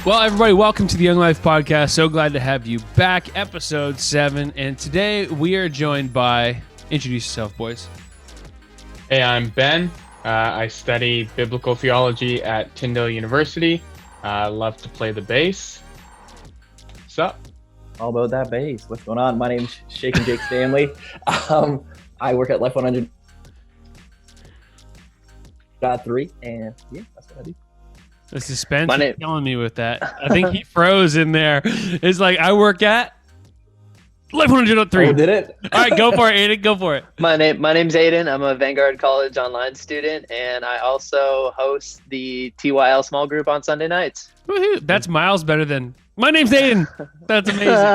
Well, everybody, welcome to the Young Life Podcast. So glad to have you back, episode 7. And today we are joined by, introduce yourself, boys. Hey, I'm Ben. I study biblical theology at Tyndale University. I love to play the bass. What's up? All about that bass. What's going on? My name's Shakin' Jake Stanley. I work at Life 100.3, and yeah, that's what I do. The suspense is killing me with that. I think he froze in there. It's like, I work at Life 100.3. Oh, did it? All right, go for it, Aiden. Go for it. My name's Aiden. I'm a Vanguard College online student, and I also host the TYL small group on Sunday nights. Woohoo. That's miles better than, my name's Aiden. That's amazing.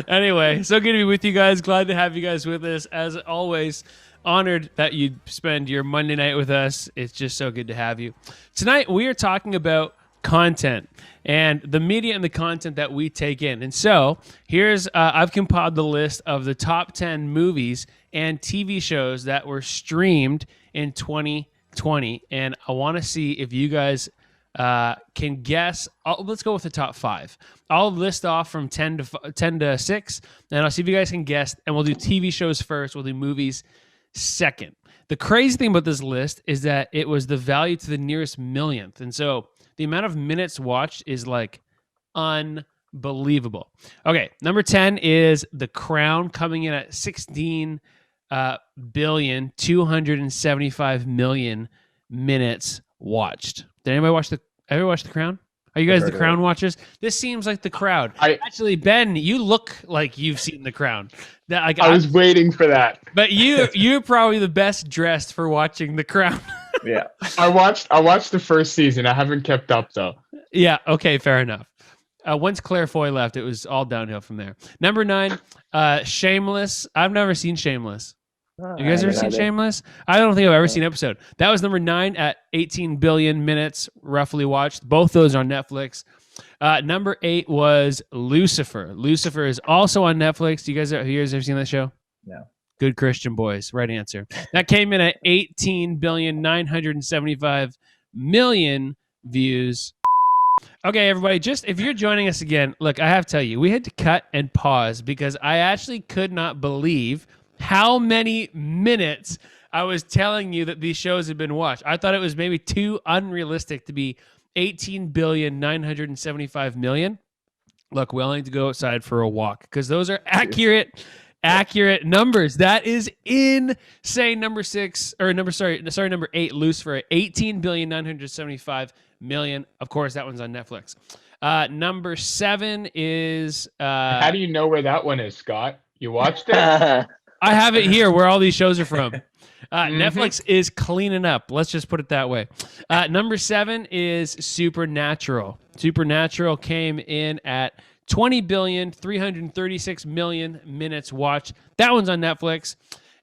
Anyway, so good to be with you guys. Glad to have you guys with us. As always, honored that you spend your Monday night with us. It's just so good to have you. Tonight, we are talking about content and the media and the content that we take in. And so here's, I've compiled the list of the top 10 movies and TV shows that were streamed in 2020. And I want to see if you guys can guess. Let's go with the top 5. I'll list off from 10 to 6, and I'll see if you guys can guess. And we'll do TV shows first. We'll do movies second. The crazy thing about this list is that it was the value to the nearest millionth. And so the amount of minutes watched is like unbelievable. Okay, number 10 is The Crown, coming in at 16,275,000,000 minutes watched. Did anybody ever watch The Crown? Are you guys The Crown watchers? This seems like the crowd. Actually, Ben, you look like you've seen The Crown. I was waiting for that. But you're probably the best dressed for watching The Crown. Yeah. I watched the first season. I haven't kept up though. Yeah, okay, fair enough. Once Claire Foy left, it was all downhill from there. Number 9, Shameless. I've never seen Shameless. You guys ever seen Shameless? I don't think I've ever seen an episode. That was number 9 at 18 billion minutes roughly watched. Both those are on Netflix. Number 8 was Lucifer. Lucifer is also on Netflix. You guys ever seen that show? No. Good Christian boys. Right answer. That came in at 18,975,000,000 views. Okay, everybody, just if you're joining us again, look, I have to tell you, we had to cut and pause because I actually could not believe how many minutes I was telling you that these shows had been watched. I thought it was maybe too unrealistic to be 18,975,000,000. Look, we all need to go outside for a walk because those are accurate numbers. That is insane. Number 8, Lucifer, 18,975,000,000. Of course, that one's on Netflix. Number 7 is... How do you know where that one is, Scott? You watched it? I have it here where all these shows are from. Netflix is cleaning up. Let's just put it that way. Number 7 is Supernatural. Supernatural came in at 20,336,000,000 minutes watched. That one's on Netflix.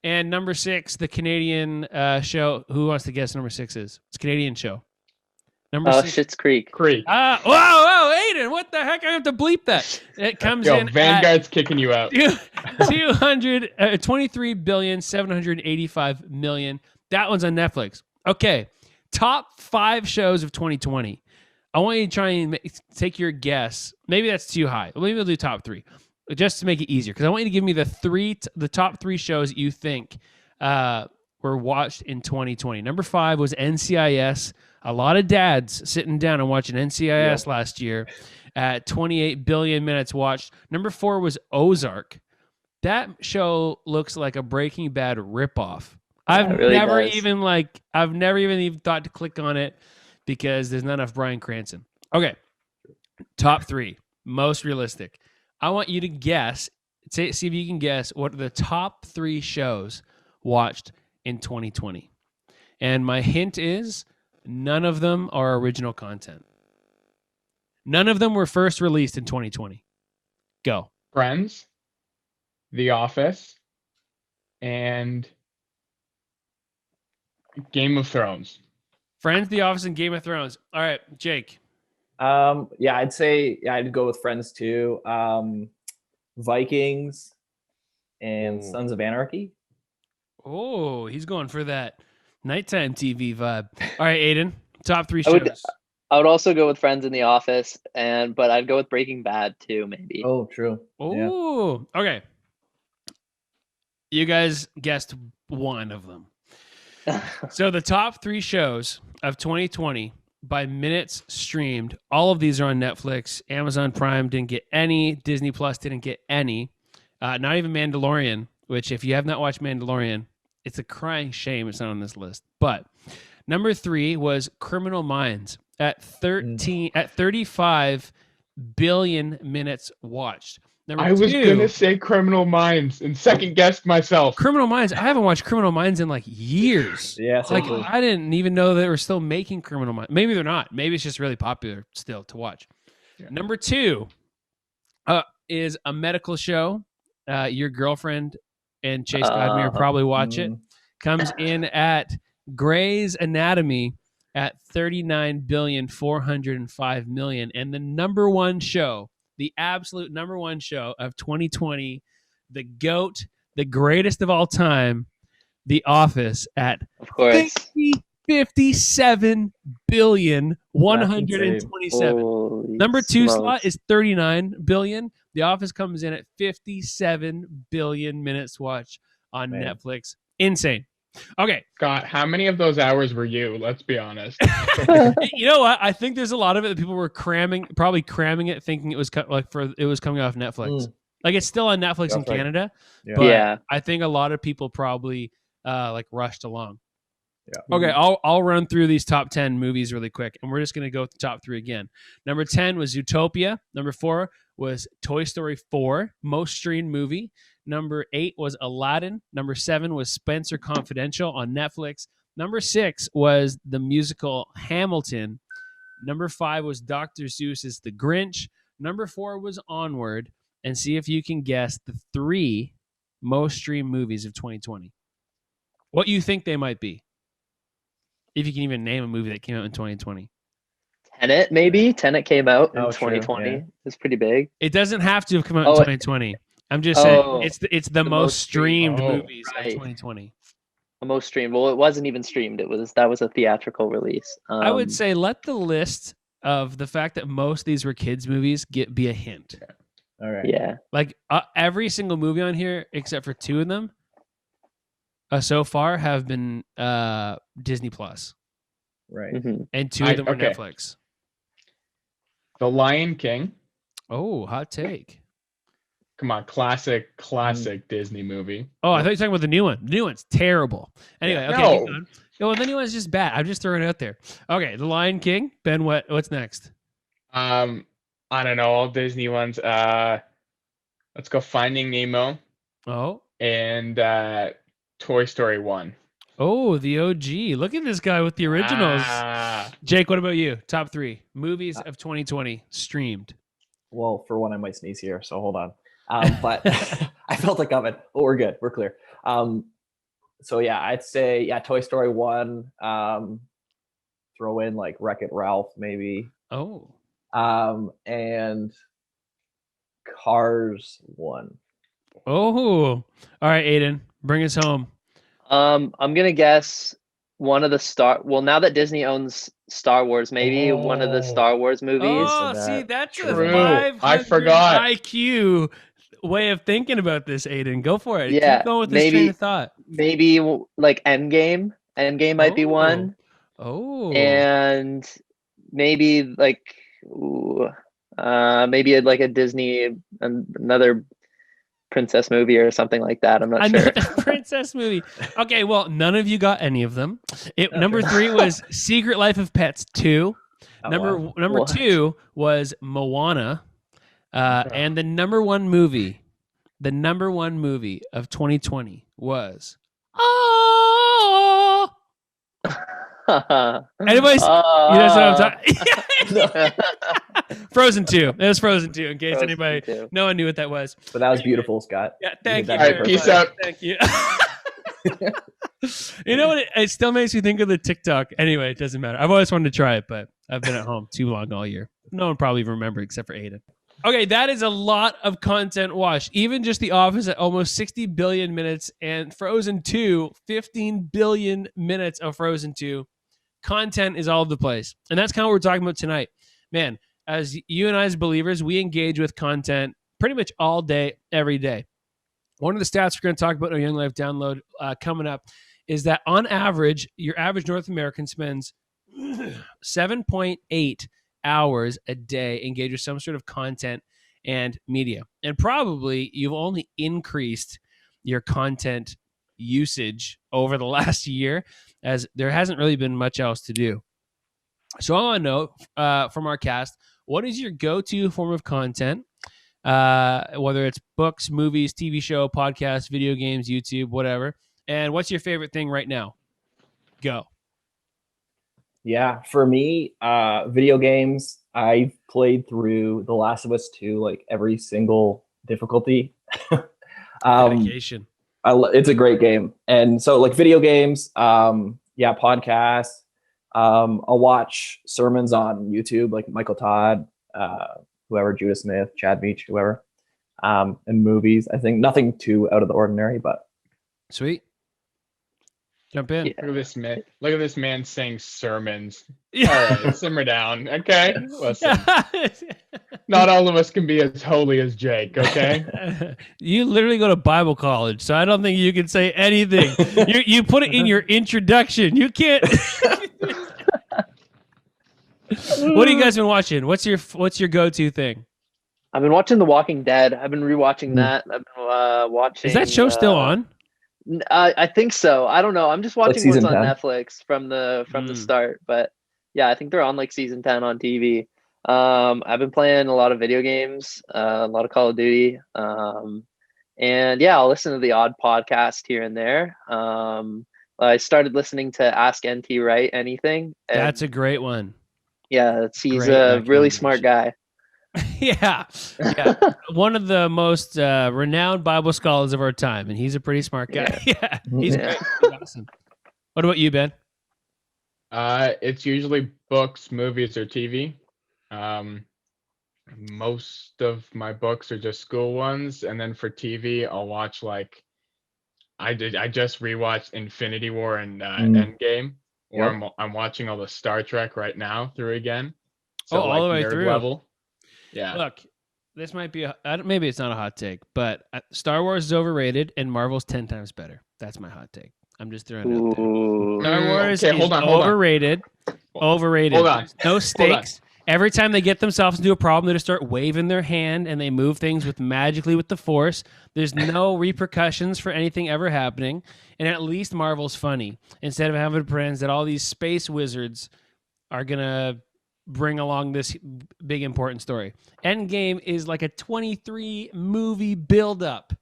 And number 6, the Canadian show. Who wants to guess number 6 is? It's a Canadian show. Number 6. Schitt's Creek. Whoa, Aiden, what the heck? I have to bleep that. It comes in Vanguard's kicking you out. 23,785,000,000. That one's on Netflix. Okay, top 5 shows of 2020. I want you to try and take your guess. Maybe that's too high. Maybe we'll do top 3, just to make it easier. Because I want you to give me the top 3 shows that you think were watched in 2020. Number 5 was NCIS. A lot of dads sitting down and watching NCIS last year at 28 billion minutes watched. Number 4 was Ozark. That show looks like a Breaking Bad ripoff. I've never even thought to click on it because there's not enough Bryan Cranston. Okay, top 3, most realistic. I want you to guess. See if you can guess what are the top 3 shows watched in 2020. And my hint is, none of them are original content. None of them were first released in 2020. Go. Friends, The Office, and Game of Thrones. Friends, The Office, and Game of Thrones. All right, Jake. I'd say I'd go with Friends too. Vikings and Sons of Anarchy. Oh, he's going for that nighttime TV vibe. All right, Aiden, top 3 shows. I would also go with Friends in the Office, but I'd go with Breaking Bad too, maybe. Oh, true. Yeah. Ooh, okay. You guys guessed one of them. So the top 3 shows of 2020 by minutes streamed, all of these are on Netflix. Amazon Prime didn't get any. Disney Plus didn't get any. Not even Mandalorian, which if you have not watched Mandalorian, it's a crying shame it's not on this list. But number 3 was Criminal Minds at 35 billion minutes watched. I was gonna say Criminal Minds and second guessed myself. Criminal Minds. I haven't watched Criminal Minds in like years. Yeah, Like essentially. I didn't even know they were still making Criminal Minds. Maybe they're not. Maybe it's just really popular still to watch. Yeah. Number 2 is a medical show. Your girlfriend and Chase Godmere probably watch it. Comes in at Grey's Anatomy at 39,405,000,000, and the number 1 show. The absolute number 1 show of 2020, the GOAT, the greatest of all time, The Office at Of course. 57 billion 127. Holy Number 2 smokes. slot is 39 billion. The Office comes in at 57 billion minutes watched on Man. Netflix. Insane. Okay. Scott, how many of those hours were you? Let's be honest. You know what? I think there's a lot of it that people were probably cramming it, thinking it was it was coming off Netflix. Like it's still on Netflix in That's right. Canada, Yeah. but Yeah. I think a lot of people probably like rushed along. Yeah. Okay, I'll run through these top 10 movies really quick, and we're just gonna go with the top 3 again. Number 10 was Zootopia. Number 4 was Toy Story 4, most streamed movie. Number 8 was Aladdin. Number 7 was Spencer Confidential on Netflix. Number 6 was the musical Hamilton. Number 5 was Dr. Seuss's The Grinch. Number 4 was Onward. And see if you can guess the 3 most streamed movies of 2020. What you think they might be. If you can even name a movie that came out in 2020. Tenet, maybe? Tenet came out in Oh, true, 2020. yeah. It's pretty big. It doesn't have to have come out in Oh, 2020. I'm just saying oh, it's the most streamed Oh, movies right. of 2020. The most streamed. Well, it wasn't even streamed. That was a theatrical release. I would say let the list of the fact that most of these were kids movies be a hint. All right. Yeah. Like every single movie on here, except for 2 of them, so far have been Disney Plus, Right. Mhm. and 2 of them were okay. Netflix. The Lion King. Oh, hot take. Come on, classic Disney movie. Oh, I thought you were talking about the new one. The new one's terrible. Anyway, okay. No. Keep going. No, the new one's just bad. I'm just throwing it out there. Okay, The Lion King. Ben, what's next? I don't know, all Disney ones. Let's go Finding Nemo Oh, and Toy Story 1. oh, the OG. Look at this guy with the originals. Jake, what about you? Top 3 movies of 2020 streamed. Well, for one, I might sneeze here, so hold on. But I felt it coming. Oh, we're good. We're clear. So yeah, I'd say Toy Story 1. Throw in like Wreck-It Ralph, maybe. Oh, And Cars 1. oh. All right, Aiden, bring us home. I'm gonna guess one of the now that Disney owns Star Wars, maybe one of the Star Wars movies. Oh, So see, that- that's a True. 500 I forgot. IQ way of thinking about this, Aiden. Go for it. Yeah, Keep going with this train of thought. Maybe like Endgame. Endgame might be one. Oh. And maybe like maybe like a Disney, another princess movie or something like that. I'm not sure. Another princess movie. Okay, well, none of you got any of them. Number 3 was Secret Life of Pets 2. Oh, Number What? 2 was Moana. And the number one movie of 2020 was Anybody's you know what I'm talking Frozen 2. It was Frozen 2 in case Frozen anybody 2. no one knew what that was. But that was beautiful, Scott. Yeah, thank you. did that All right, very peace much. out. Thank you. You know what? It still makes me think of the TikTok. Anyway, it doesn't matter. I've always wanted to try it, but I've been at home too long all year. No one probably remember except for Aiden. Okay, that is a lot of content watched. Even just The Office at almost 60 billion minutes and Frozen 2, 15 billion minutes of Frozen 2. content is all over the place. And that's kind of what we're talking about tonight. Man, as you and I as believers, we engage with content pretty much all day, every day. One of the stats we're going to talk about in our Young Life Download coming up is that on average, your average North American spends 7.8 hours a day engaged with some sort of content and media. And probably you've only increased your content usage over the last year, as there hasn't really been much else to do. So I want to know from our cast, what is your go-to form of content? Whether it's books, movies, TV show, podcast, video games, YouTube, whatever. And what's your favorite thing right now? Go. Yeah, for me, video games, I've played through The Last of Us 2, like every single difficulty. Dedication. It's a great game. And so like video games, podcasts, I'll watch sermons on YouTube, like Michael Todd, whoever, Judah Smith, Chad Beach, whoever, and movies. I think nothing too out of the ordinary, but sweet. Jump in. Yeah. Look at this man saying sermons. All right, simmer down, okay? Listen, not all of us can be as holy as Jake, okay? You literally go to Bible college, so I don't think you can say anything. You put it in your introduction. You can't. What have you guys been watching? What's your go-to thing? I've been watching The Walking Dead. I've been rewatching that. I've been watching. Is that show still on? I think so. I don't know. I'm just watching what's on 10? Netflix from the start. But yeah, I think they're on like season 10 on TV. I've been playing a lot of video games, a lot of Call of Duty. And yeah, I'll listen to the odd podcast here and there. I started listening to Ask NT Wright Anything. That's a great one. Yeah, he's a really smart guy. Yeah. One of the most renowned Bible scholars of our time, and he's a pretty smart guy. Yeah, he's great. He's awesome. What about you, Ben? It's usually books, movies, or TV. Most of my books are just school ones, and then for TV, I'll watch like I just rewatched Infinity War and Endgame, or I'm watching all the Star Trek right now through again. So all the way nerd through. level. Yeah. Look, this might be maybe it's not a hot take, but Star Wars is overrated and Marvel's 10 times better. That's my hot take. I'm just throwing it out there. Star Wars is overrated. Overrated. Hold on. No stakes. Every time they get themselves into a problem, they just start waving their hand and they move things magically with the Force. There's no repercussions for anything ever happening. And at least Marvel's funny. Instead of having to pretend that all these space wizards are going to bring along this big important story. Endgame is like a 23 movie buildup.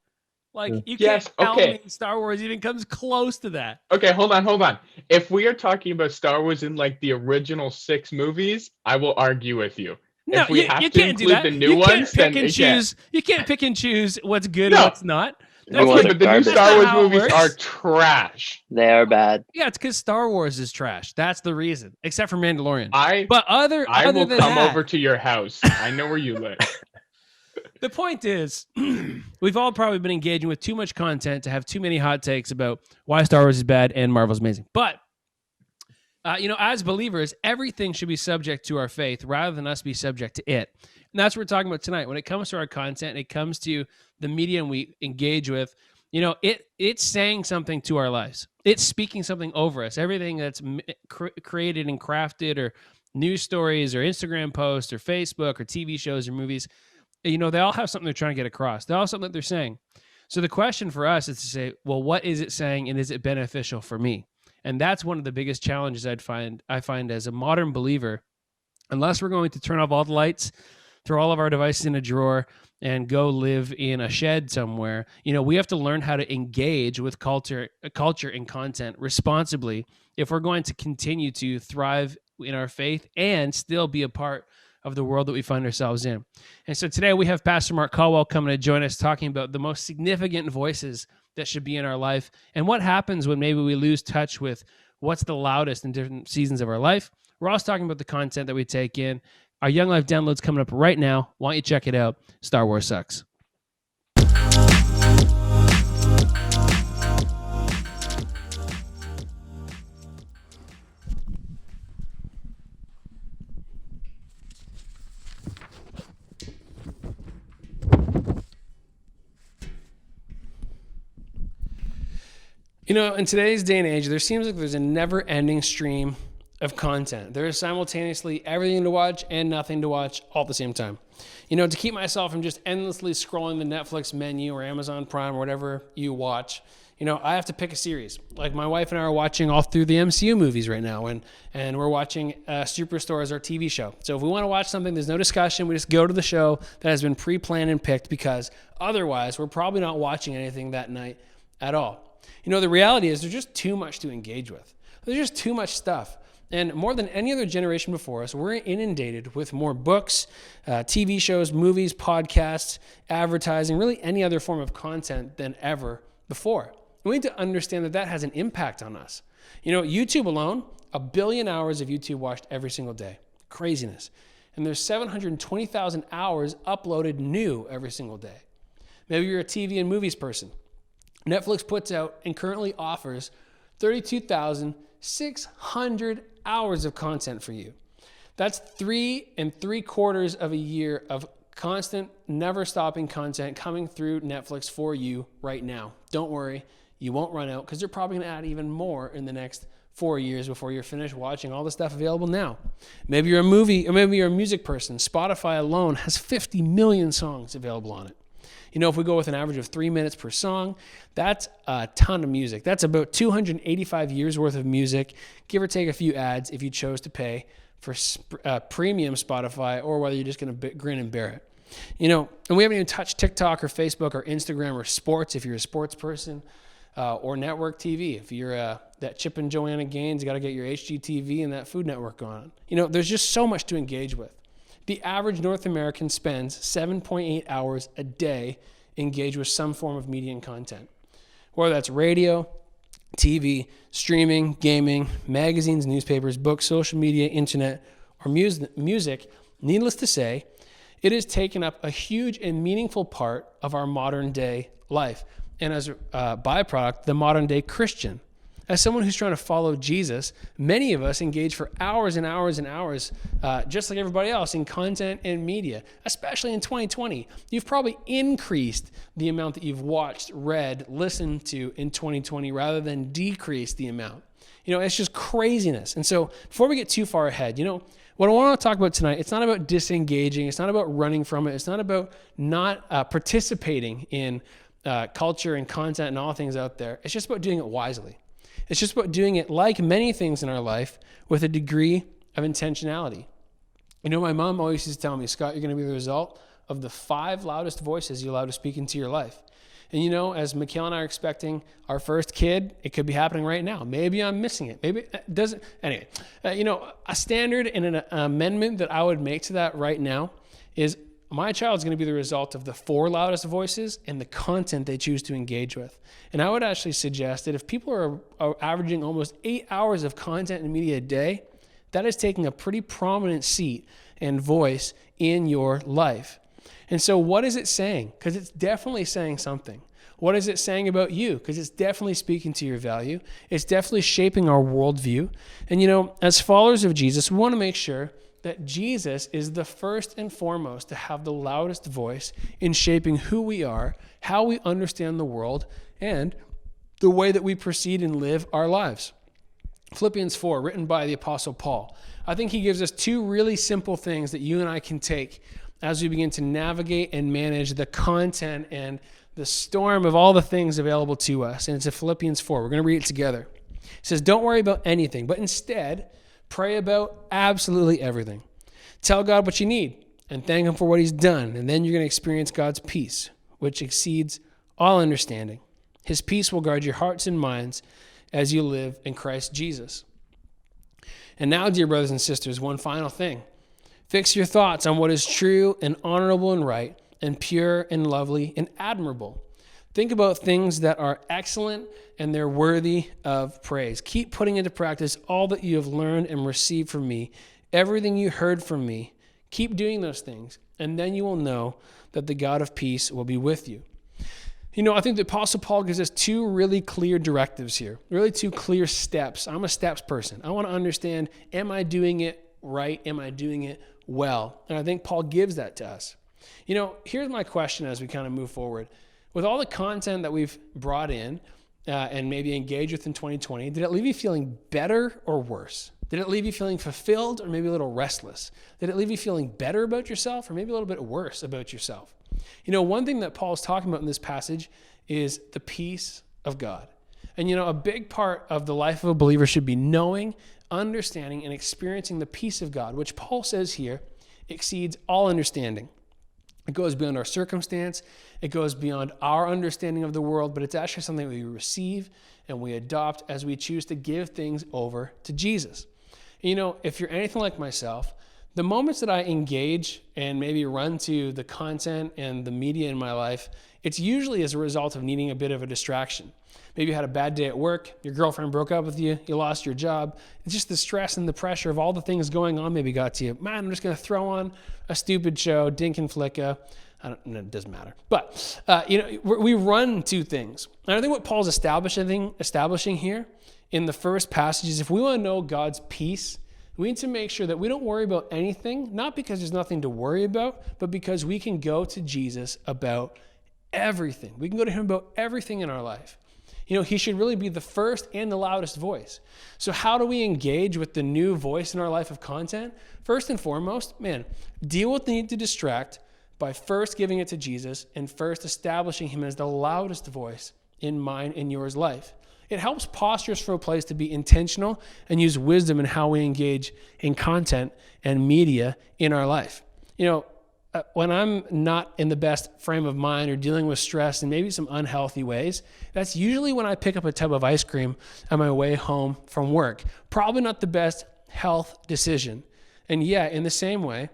Like you can't tell me Star Wars even comes close to that. Okay, hold on. If we are talking about Star Wars in like the original 6 movies, I will argue with you. No, if we you have to can't do include that. the new ones, then you can't pick and choose what's good and what's not. Okay, but the new Star Wars movies are trash. They are bad. Yeah, it's because Star Wars is trash. That's the reason. Except for Mandalorian. I will come over to your house. I know where you live. The point is, we've all probably been engaging with too much content to have too many hot takes about why Star Wars is bad and Marvel's amazing. But, as believers, everything should be subject to our faith rather than us be subject to it. And that's what we're talking about tonight. When it comes to our content, it comes to the medium we engage with, it's saying something to our lives. It's speaking something over us. Everything that's created and crafted, or news stories or Instagram posts or Facebook or TV shows or movies, they all have something they're trying to get across. They all have something that they're saying. So the question for us is to say, well, what is it saying, and is it beneficial for me? And that's one of the biggest challenges I find as a modern believer. Unless we're going to turn off all the lights, throw all of our devices in a drawer, and go live in a shed somewhere, we have to learn how to engage with culture and content responsibly if we're going to continue to thrive in our faith and still be a part of the world that we find ourselves in. And so today we have Pastor Mark Colwell coming to join us, talking about the most significant voices that should be in our life and what happens when maybe we lose touch with what's the loudest in different seasons of our life. We're also talking about the content that we take in. Our Young Life download's coming up right now. Why don't you check it out? Star Wars Sucks. You know, in today's day and age, there seems like there's a never-ending stream of content. There is simultaneously everything to watch and nothing to watch all at the same time. You know, to keep myself from just endlessly scrolling the Netflix menu or Amazon Prime or whatever you watch, you know, I have to pick a series. Like my wife and I are watching all through the MCU movies right now, and we're watching Superstore as our TV show. So if we want to watch something, there's no discussion. We just go to the show that has been pre-planned and picked, because otherwise we're probably not watching anything that night at all. You know, the reality is there's just too much to engage with. There's just too much stuff. And more than any other generation before us, we're inundated with more books, TV shows, movies, podcasts, advertising, really any other form of content than ever before. And we need to understand that that has an impact on us. You know, YouTube alone, 1 billion hours of YouTube watched every single day. Craziness. And there's 720,000 hours uploaded new every single day. Maybe you're a TV and movies person. Netflix puts out and currently offers 32,600 hours of content for you. That's 3 3/4 of a year of constant, never stopping content coming through Netflix for you right now. Don't worry, you won't run out, because they're probably going to add even more in the next 4 years before you're finished watching all the stuff available now. Maybe you're a movie, or maybe you're a music person. Spotify alone has 50 million songs available on it. You know, if we go with an average of 3 minutes per song, that's a ton of music. That's about 285 years worth of music, give or take a few ads if you chose to pay for premium Spotify, or whether you're just going to grin and bear it. You know, and we haven't even touched TikTok or Facebook or Instagram or sports if you're a sports person, or network TV. If you're that Chip and Joanna Gaines, you got to get your HGTV and that Food Network on. You know, there's just so much to engage with. The average North American spends 7.8 hours a day engaged with some form of media and content. Whether that's radio, TV, streaming, gaming, magazines, newspapers, books, social media, internet, or music, needless to say, it has taken up a huge and meaningful part of our modern day life. And as a byproduct, the modern day Christian. As someone who's trying to follow Jesus, many of us engage for hours and hours and hours, just like everybody else, in content and media, especially in 2020. You've probably increased the amount that you've watched, read, listened to in 2020 rather than decreased the amount. You know, it's just craziness. And so before we get too far ahead, you know, what I want to talk about tonight, it's not about disengaging. It's not about running from it. It's not about not participating in culture and content and all things out there. It's just about doing it wisely. It's just about doing it, like many things in our life, with a degree of intentionality. You know, my mom always used to tell me, Scott, you're going to be the result of the 5 loudest voices you allow to speak into your life. And you know, as Mikhail and I are expecting our first kid, it could be happening right now. Maybe I'm missing it. Maybe it doesn't. Anyway, you know, a standard and an amendment that I would make to that right now is my child's going to be the result of the 4 loudest voices and the content they choose to engage with. And I would actually suggest that if people are averaging almost 8 hours of content and media a day, that is taking a pretty prominent seat and voice in your life. And so what is it saying? Because it's definitely saying something. What is it saying about you? Because it's definitely speaking to your value. It's definitely shaping our worldview. And you know, as followers of Jesus, we want to make sure that Jesus is the first and foremost to have the loudest voice in shaping who we are, how we understand the world, and the way that we proceed and live our lives. Philippians 4, written by the Apostle Paul. I think he gives us 2 really simple things that you and I can take as we begin to navigate and manage the content and the storm of all the things available to us. And it's in Philippians 4. We're going to read it together. It says, don't worry about anything, but instead, pray about absolutely everything. Tell God what you need and thank him for what he's done. And then you're going to experience God's peace, which exceeds all understanding. His peace will guard your hearts and minds as you live in Christ Jesus. And now, dear brothers and sisters, one final thing. Fix your thoughts on what is true and honorable and right and pure and lovely and admirable. Think about things that are excellent and they're worthy of praise. Keep putting into practice all that you have learned and received from me, everything you heard from me. Keep doing those things, and then you will know that the God of peace will be with you. You know, I think the Apostle Paul gives us 2 really clear directives here, really 2 clear steps. I'm a steps person. I want to understand, am I doing it right? Am I doing it well? And I think Paul gives that to us. You know, here's my question as we kind of move forward. With all the content that we've brought in, and maybe engage with in 2020, did it leave you feeling better or worse? Did it leave you feeling fulfilled or maybe a little restless? Did it leave you feeling better about yourself or maybe a little bit worse about yourself? One thing that Paul's talking about in this passage is the peace of God. And a big part of the life of a believer should be knowing, understanding, and experiencing the peace of God, which Paul says here exceeds all understanding. It goes beyond our circumstance. It goes beyond our understanding of the world, but it's actually something we receive and we adopt as we choose to give things over to Jesus. If you're anything like myself, the moments that I engage and maybe run to the content and the media in my life, it's usually as a result of needing a bit of a distraction. Maybe you had a bad day at work, your girlfriend broke up with you, you lost your job. It's just the stress and the pressure of all the things going on maybe got to you. Man, I'm just going to throw on a stupid show, Dink and Flicka. It doesn't matter. But, we run to things. And I think what Paul's establishing here in the first passage is if we want to know God's peace, we need to make sure that we don't worry about anything, not because there's nothing to worry about, but because we can go to Jesus about everything. We can go to him about everything in our life. He should really be the first and the loudest voice. So how do we engage with the new voice in our life of content? First and foremost, deal with the need to distract by first giving it to Jesus and first establishing him as the loudest voice in mine and yours life. It helps posture us from a place to be intentional and use wisdom in how we engage in content and media in our life. When I'm not in the best frame of mind or dealing with stress in maybe some unhealthy ways, that's usually when I pick up a tub of ice cream on my way home from work. Probably not the best health decision. And yeah, in the same way,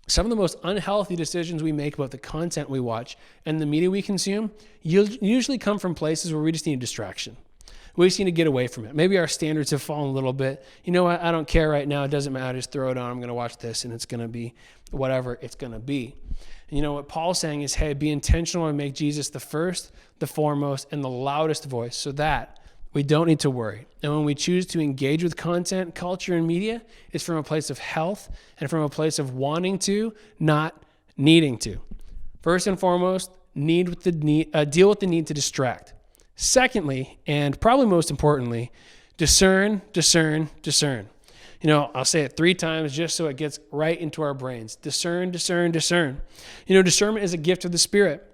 some of the most unhealthy decisions we make about the content we watch and the media we consume usually come from places where we just need a distraction. We just need to get away from it. Maybe our standards have fallen a little bit. You know what? I don't care right now. It doesn't matter. Just throw it on. I'm going to watch this, and it's going to be whatever it's going to be. And what Paul's saying is, hey, be intentional and make Jesus the first, the foremost, and the loudest voice so that we don't need to worry. And when we choose to engage with content, culture, and media, it's from a place of health and from a place of wanting to, not needing to. First and foremost, deal with the need to distract. Secondly, and probably most importantly, discern. I'll say it 3 times just so it gets right into our brains. Discern. Discernment is a gift of the Spirit,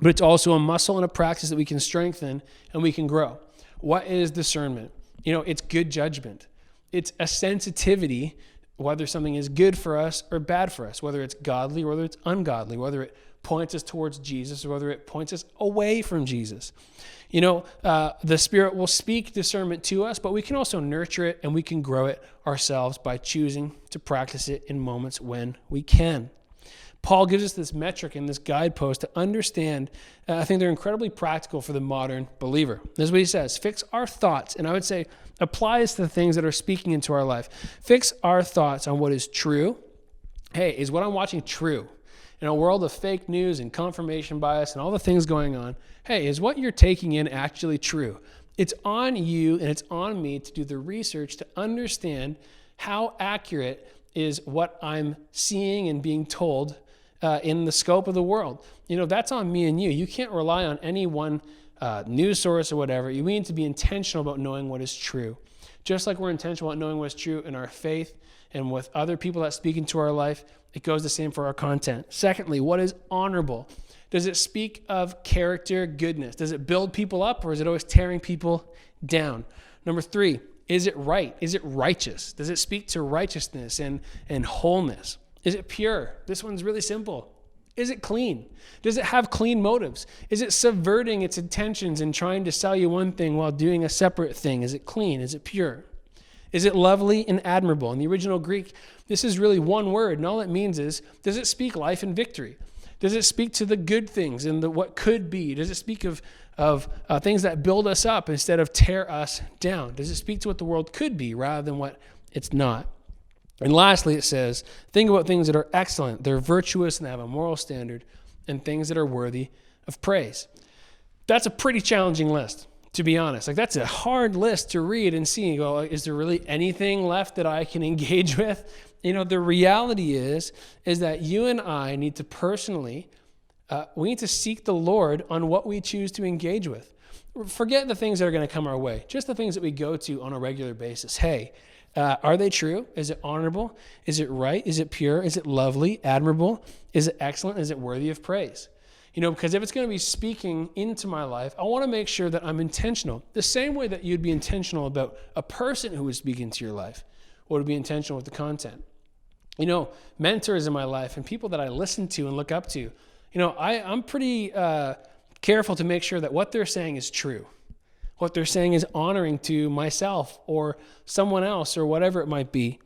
but it's also a muscle and a practice that we can strengthen and we can grow. What is discernment? It's good judgment. It's a sensitivity, whether something is good for us or bad for us, whether it's godly or whether it's ungodly, whether it points us towards Jesus or whether it points us away from Jesus. The Spirit will speak discernment to us, but we can also nurture it and we can grow it ourselves by choosing to practice it in moments when we can. Paul gives us this metric and this guidepost to understand. I think they're incredibly practical for the modern believer. This is what he says: fix our thoughts, and I would say applies to the things that are speaking into our life. Fix our thoughts on what is true. Hey, is what I'm watching true? In a world of fake news and confirmation bias and all the things going on, hey, is what you're taking in actually true? It's on you and it's on me to do the research to understand how accurate is what I'm seeing and being told in the scope of the world. That's on me and you. You can't rely on any one news source or whatever. You need to be intentional about knowing what is true. Just like we're intentional about knowing what's true in our faith and with other people that speak into our life, it goes the same for our content. Secondly, what is honorable? Does it speak of character, goodness? Does it build people up or is it always tearing people down? Number 3, is it right? Is it righteous? Does it speak to righteousness and wholeness? Is it pure? This one's really simple. Is it clean? Does it have clean motives? Is it subverting its intentions and trying to sell you one thing while doing a separate thing? Is it clean? Is it pure? Is it lovely and admirable? In the original Greek, this is really one word, and all it means is, does it speak life and victory? Does it speak to the good things and what could be? Does it speak of things that build us up instead of tear us down? Does it speak to what the world could be rather than what it's not? And lastly, it says, think about things that are excellent, they're virtuous, and they have a moral standard, and things that are worthy of praise. That's a pretty challenging list, to be honest. That's a hard list to read and see and go, is there really anything left that I can engage with? The reality is that you and I need to personally, we need to seek the Lord on what we choose to engage with. Forget the things that are going to come our way, just the things that we go to on a regular basis. Hey, are they true? Is it honorable? Is it right? Is it pure? Is it lovely, admirable? Is it excellent? Is it worthy of praise? Because if it's going to be speaking into my life, I want to make sure that I'm intentional. The same way that you'd be intentional about a person who is speaking to your life, or to be intentional with the content. Mentors in my life and people that I listen to and look up to, I'm pretty careful to make sure that what they're saying is true. What they're saying is honoring to myself or someone else or whatever it might be.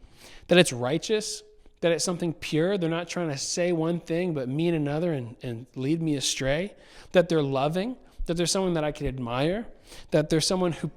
That it's righteous, that it's something pure. They're not trying to say one thing but mean another and lead me astray. That they're loving, that they're someone that I can admire, that they're someone who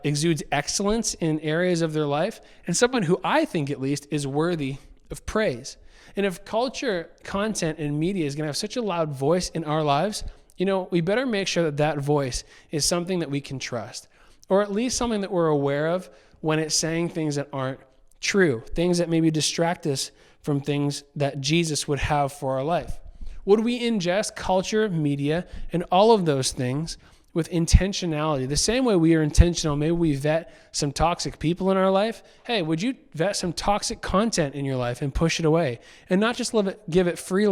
exudes excellence in areas of their life, and someone who I think at least is worthy of praise. And if culture, content, and media is going to have such a loud voice in our lives, we better make sure that that voice is something that we can trust, or at least something that we're aware of when it's saying things that aren't true, things that maybe distract us from things that Jesus would have for our life. Would we ingest culture, media, and all of those things with intentionality? The same way we are intentional, maybe we vet some toxic people in our life. Hey, would you vet some toxic content in your life and push it away? And not just give it free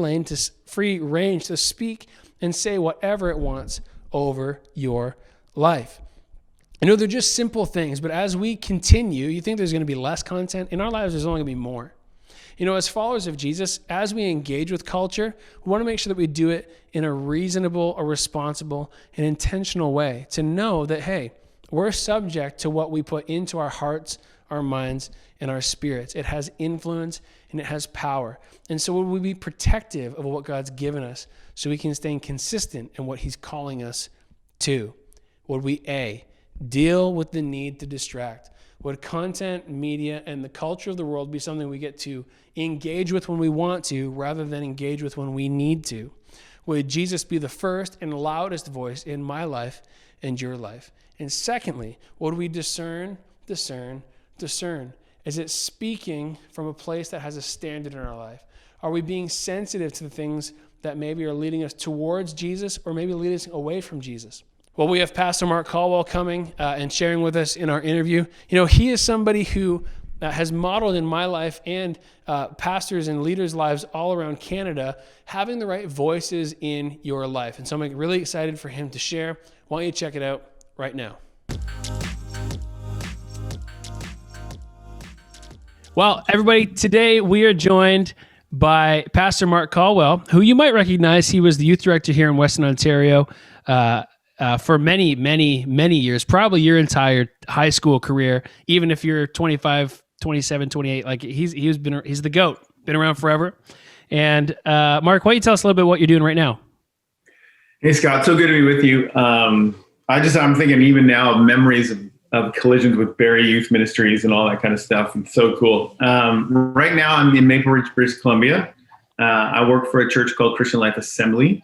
range to speak and say whatever it wants over your life. They're just simple things, but as we continue, you think there's going to be less content? In our lives, there's only going to be more. As followers of Jesus, as we engage with culture, we want to make sure that we do it in a reasonable, a responsible, and intentional way to know that, hey, we're subject to what we put into our hearts, our minds, and our spirits. It has influence and it has power. And so would we be protective of what God's given us so we can stay consistent in what he's calling us to? Would we, A, deal with the need to distract? Would content, media, and the culture of the world be something we get to engage with when we want to rather than engage with when we need to? Would Jesus be the first and loudest voice in my life and your life? And secondly, would we discern? Is it speaking from a place that has a standard in our life? Are we being sensitive to the things that maybe are leading us towards Jesus or maybe leading us away from Jesus? Well, we have Pastor Mark Colwell coming and sharing with us in our interview. He is somebody who has modeled in my life and pastors and leaders' lives all around Canada, having the right voices in your life. And so I'm really excited for him to share. Why don't you check it out right now? Well, everybody, today we are joined by Pastor Mark Colwell, who you might recognize. He was the youth director here in Western Ontario for many, many, many years, probably your entire high school career, even if you're 25, 27, 28, like he's the GOAT, been around forever. And Mark, why don't you tell us a little bit what you're doing right now? Hey, Scott, so good to be with you. I'm thinking even now memories of collisions with Barrie Youth Ministries and all that kind of stuff. It's so cool. Right now I'm in Maple Ridge, British Columbia. I work for a church called Christian Life Assembly.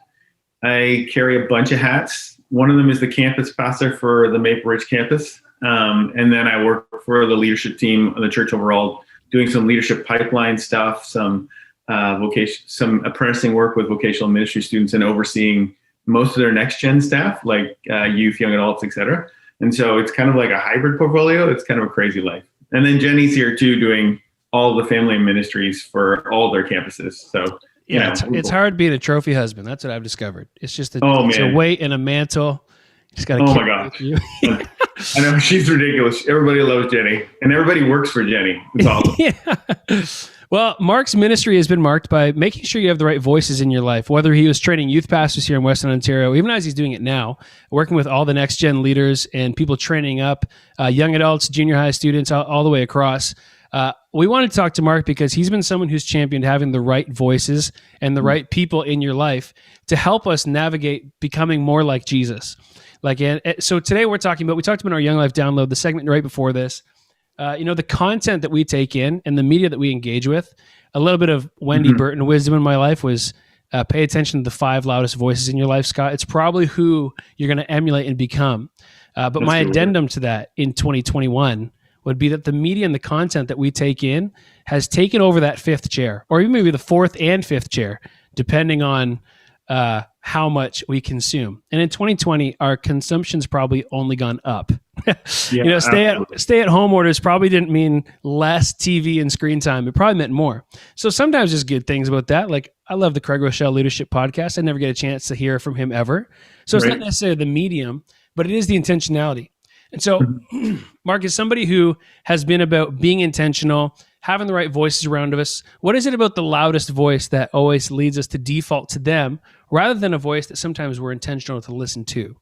I carry a bunch of hats. One of them is the campus pastor for the Maple Ridge campus. And then I work for the leadership team of the church overall, doing some leadership pipeline stuff, some apprenticing work with vocational ministry students, and overseeing most of their next gen staff, like youth, young adults, etc. And so it's kind of like a hybrid portfolio. It's kind of a crazy life. And then Jenny's here too, doing all the family ministries for all their campuses. So yeah, it's hard being a trophy husband. That's what I've discovered. It's just it's a weight and a mantle. You just got to my gosh. I know, she's ridiculous. Everybody loves Jenny, and everybody works for Jenny. It's awesome. Yeah. Well, Mark's ministry has been marked by making sure you have the right voices in your life, whether he was training youth pastors here in Western Ontario, even as he's doing it now, working with all the next gen leaders and people training up young adults, junior high students, all the way across. We wanted to talk to Mark because he's been someone who's championed having the right voices and the right people in your life to help us navigate becoming more like Jesus. So today we talked about in our Young Life Download, the segment right before this, the content that we take in and the media that we engage with. A little bit of Wendy Burton wisdom in my life was pay attention to the 5 loudest voices in your life, Scott. It's probably who you're going to emulate and become. But my addendum to that in 2021 would be that the media and the content that we take in has taken over that 5th chair, or even maybe the 4th and 5th chair, depending on how much we consume. And in 2020, our consumption's probably only gone up. Yeah, stay at home orders probably didn't mean less TV and screen time. It probably meant more. So sometimes there's good things about that. Like I love the Craig Rochelle Leadership Podcast. I never get a chance to hear from him ever. So it's not necessarily the medium, but it is the intentionality. And so Mark is somebody who has been about being intentional, having the right voices around us. What is it about the loudest voice that always leads us to default to them rather than a voice that sometimes we're intentional to listen to?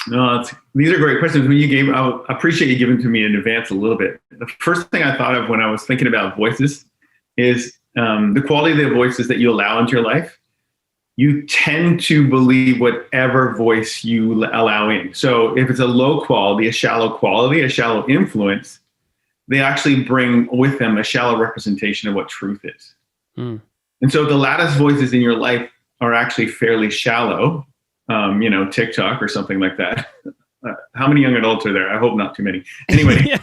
No, these are great questions. When you gave, I appreciate you giving to me in advance a little bit. The first thing I thought of when I was thinking about voices is the quality of the voices that you allow into your life. You tend to believe whatever voice you allow in. So if it's a low quality, a shallow influence, they actually bring with them a shallow representation of what truth is. And so the loudest voices in your life are actually fairly shallow. TikTok or something like that. How many young adults are there? I hope not too many. Anyway.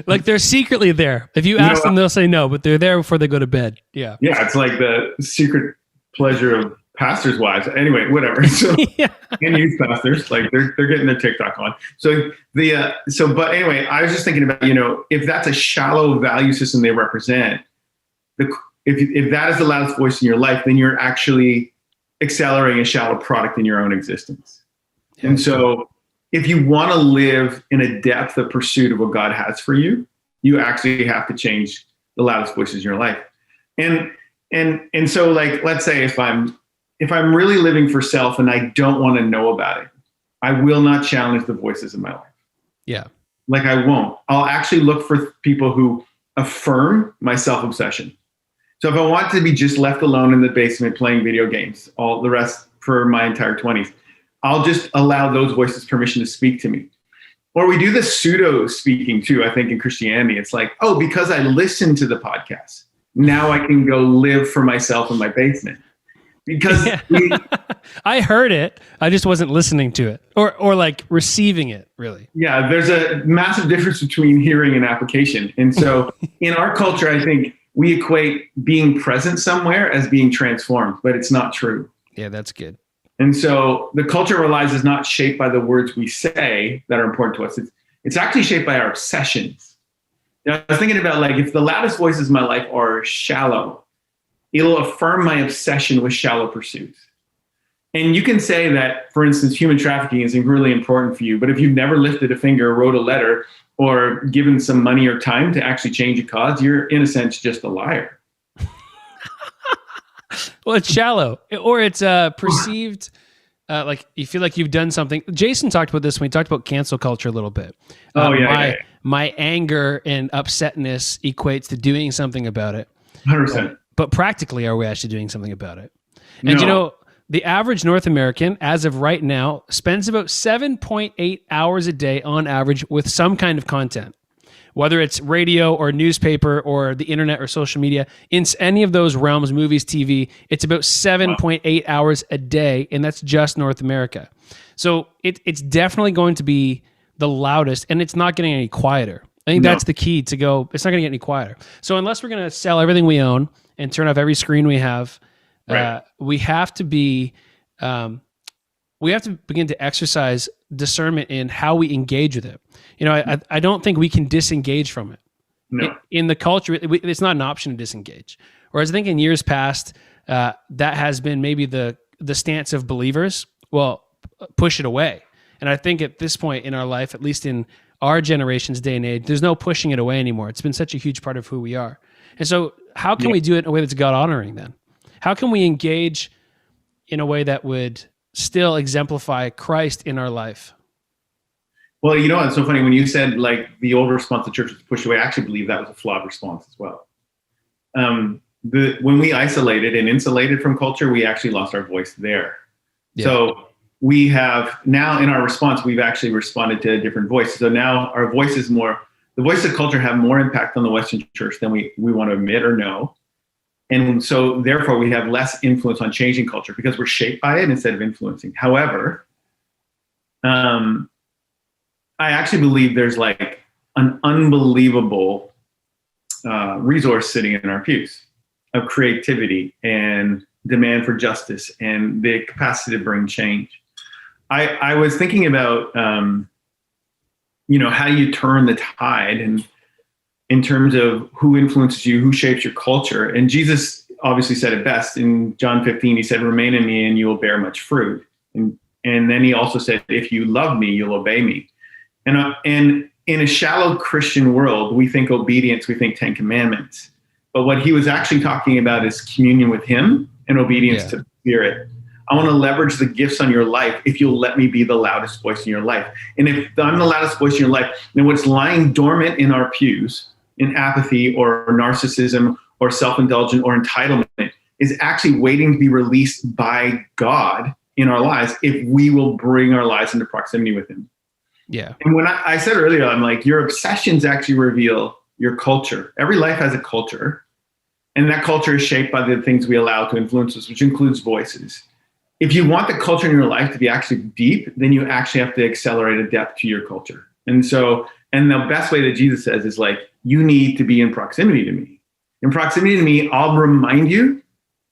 Like they're secretly there. If you ask them, they'll say no, but they're there before they go to bed. Yeah. Yeah. It's like the secret pleasure of pastors' wives. Anyway, whatever. So, and youth pastors, like they're getting their TikTok on. So but anyway, I was just thinking about, if that's a shallow value system they represent, if that is the loudest voice in your life, then you're actually accelerating a shallow product in your own existence. Yeah, and so if you want to live in a depth of pursuit of what God has for you, you actually have to change the loudest voices in your life. And so like, let's say if I'm really living for self and I don't want to know about it, I will not challenge the voices in my life. Yeah. Like I won't. I'll actually look for people who affirm my self-obsession. So if I want to be just left alone in the basement playing video games, all the rest for my entire 20s, I'll just allow those voices permission to speak to me. Or we do the pseudo speaking too, I think in Christianity. It's like, oh, because I listened to the podcast, now I can go live for myself in my basement. Because I heard it, I just wasn't listening to it or like receiving it, really. Yeah, there's a massive difference between hearing and application. And so in our culture, I think we equate being present somewhere as being transformed, but it's not true. Yeah, that's good. And so the culture we're lives is not shaped by the words we say that are important to us. It's actually shaped by our obsessions. I was thinking about like, if the loudest voices in my life are shallow, it'll affirm my obsession with shallow pursuits. And you can say that, for instance, human trafficking is really important for you, but if you've never lifted a finger or wrote a letter or given some money or time to actually change a cause, you're in a sense just a liar. Well, it's shallow, or it's perceived like you feel like you've done something. Jason talked about this when we talked about cancel culture a little bit. My anger and upsetness equates to doing something about it. 100%. But practically, are we actually doing something about it? And the average North American, as of right now, spends about 7.8 hours a day on average with some kind of content, whether it's radio or newspaper or the internet or social media. In any of those realms, movies, TV, it's about 7.8 hours a day, and that's just North America. So it's definitely going to be the loudest, and it's not getting any quieter. I think that's the key to go. It's not going to get any quieter. So unless we're going to sell everything we own and turn off every screen we have, we have to be, we have to begin to exercise discernment in how we engage with it. I don't think we can disengage from it. No. In the culture, it's not an option to disengage. Whereas I think in years past, that has been maybe the stance of believers. Well, push it away. And I think at this point in our life, at least in our generation's day and age, there's no pushing it away anymore. It's been such a huge part of who we are. And so how can we do it in a way that's God honoring then? How can we engage in a way that would still exemplify Christ in our life? Well, it's so funny when you said like the old response to church was pushed away. I actually believe that was a flawed response as well. When we isolated and insulated from culture, we actually lost our voice there. Yeah. So we have now in our response, we've actually responded to a different voice. So now our voice is more, the voice of culture have more impact on the Western church than we want to admit or know. And so therefore we have less influence on changing culture because we're shaped by it instead of influencing. However, I actually believe there's like an unbelievable resource sitting in our pews of creativity and demand for justice and the capacity to bring change. I was thinking about, how you turn the tide and in terms of who influences you, who shapes your culture. And Jesus obviously said it best in John 15. He said, remain in me and you will bear much fruit. And then he also said, if you love me, you'll obey me. And in a shallow Christian world, we think obedience, we think 10 commandments. But what he was actually talking about is communion with him and obedience to the Spirit. I want to leverage the gifts on your life if you'll let me be the loudest voice in your life. And if I'm the loudest voice in your life, then what's lying dormant in our pews, in apathy or narcissism or self-indulgent or entitlement, is actually waiting to be released by God in our lives if we will bring our lives into proximity with him. Yeah. And when I said earlier, I'm like, your obsessions actually reveal your culture. Every life has a culture, and that culture is shaped by the things we allow to influence us, which includes voices. If you want the culture in your life to be actually deep, then you actually have to accelerate a depth to your culture. And the best way that Jesus says is like, you need to be in proximity to me. In proximity to me, I'll remind you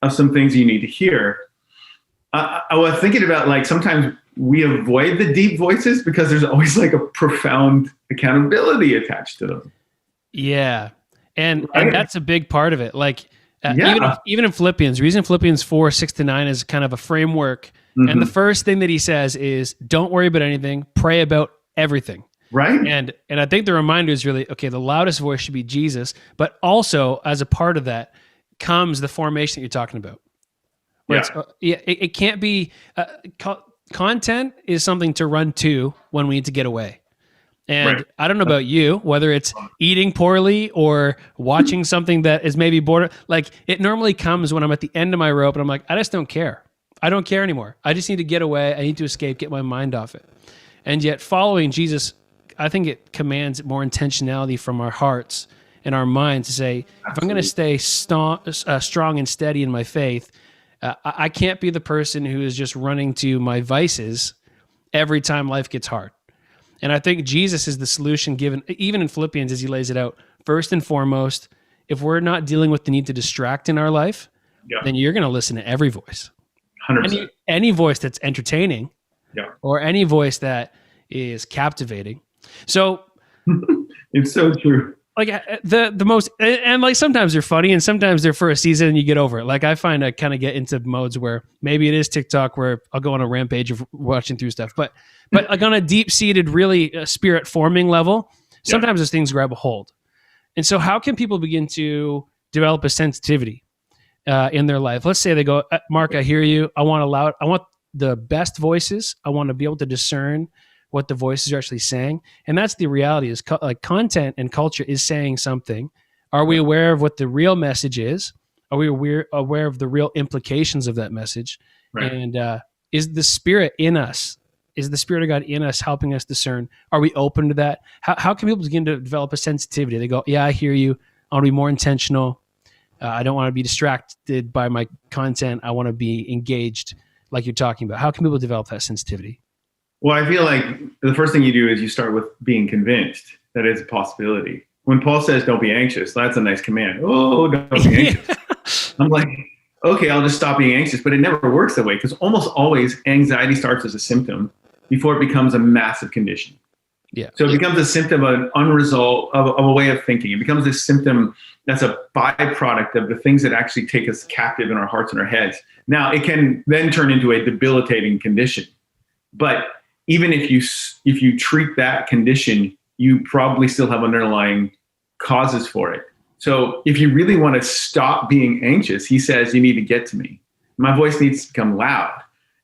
of some things you need to hear. I was thinking about, like, sometimes we avoid the deep voices because there's always like a profound accountability attached to them. Yeah. And that's a big part of it. Like, even in Philippians, the reason Philippians 4:6-9 is kind of a framework. Mm-hmm. And the first thing that he says is, don't worry about anything, pray about everything. Right. And I think the reminder is really, okay, the loudest voice should be Jesus, but also as a part of that comes the formation that you're talking about. Where it can't be, content is something to run to when we need to get away. And I don't know about you, whether it's eating poorly or watching something that is maybe border, like it normally comes when I'm at the end of my rope and I'm like, I just don't care. I don't care anymore. I just need to get away. I need to escape, get my mind off it. And yet following Jesus, I think it commands more intentionality from our hearts and our minds to say, if I'm going to stay strong and steady in my faith, I can't be the person who is just running to my vices every time life gets hard. And I think Jesus is the solution given, even in Philippians, as he lays it out. First and foremost, if we're not dealing with the need to distract in our life, then you're going to listen to every voice. 100%. Any voice that's entertaining or any voice that is captivating. So it's so true. Like the most, and like sometimes they're funny and sometimes they're for a season and you get over it. Like I find I kind of get into modes where maybe it is TikTok where I'll go on a rampage of watching through stuff, but like on a deep-seated, really spirit forming level, sometimes those things grab a hold. And so how can people begin to develop a sensitivity in their life? Let's say they go, Mark, I hear you. I want the best voices. I want to be able to discern what the voices are actually saying. And that's the reality is like content and culture is saying something. Are we aware of what the real message is? Are we aware of the real implications of that message? Right. And is the Spirit in us? Is the Spirit of God in us helping us discern? Are we open to that? How can people begin to develop a sensitivity? They go, yeah, I hear you. I want to be more intentional. I don't want to be distracted by my content. I want to be engaged like you're talking about. How can people develop that sensitivity? Well, I feel like the first thing you do is you start with being convinced that it's a possibility. When Paul says, don't be anxious, that's a nice command. Oh, don't be anxious. I'm like, okay, I'll just stop being anxious. But it never works that way because almost always anxiety starts as a symptom before it becomes a massive condition. Yeah. So it becomes a symptom of an unresolved, of a way of thinking. It becomes a symptom that's a byproduct of the things that actually take us captive in our hearts and our heads. Now, it can then turn into a debilitating condition. But even if you treat that condition, you probably still have underlying causes for it. So if you really want to stop being anxious, he says, you need to get to me. My voice needs to become loud.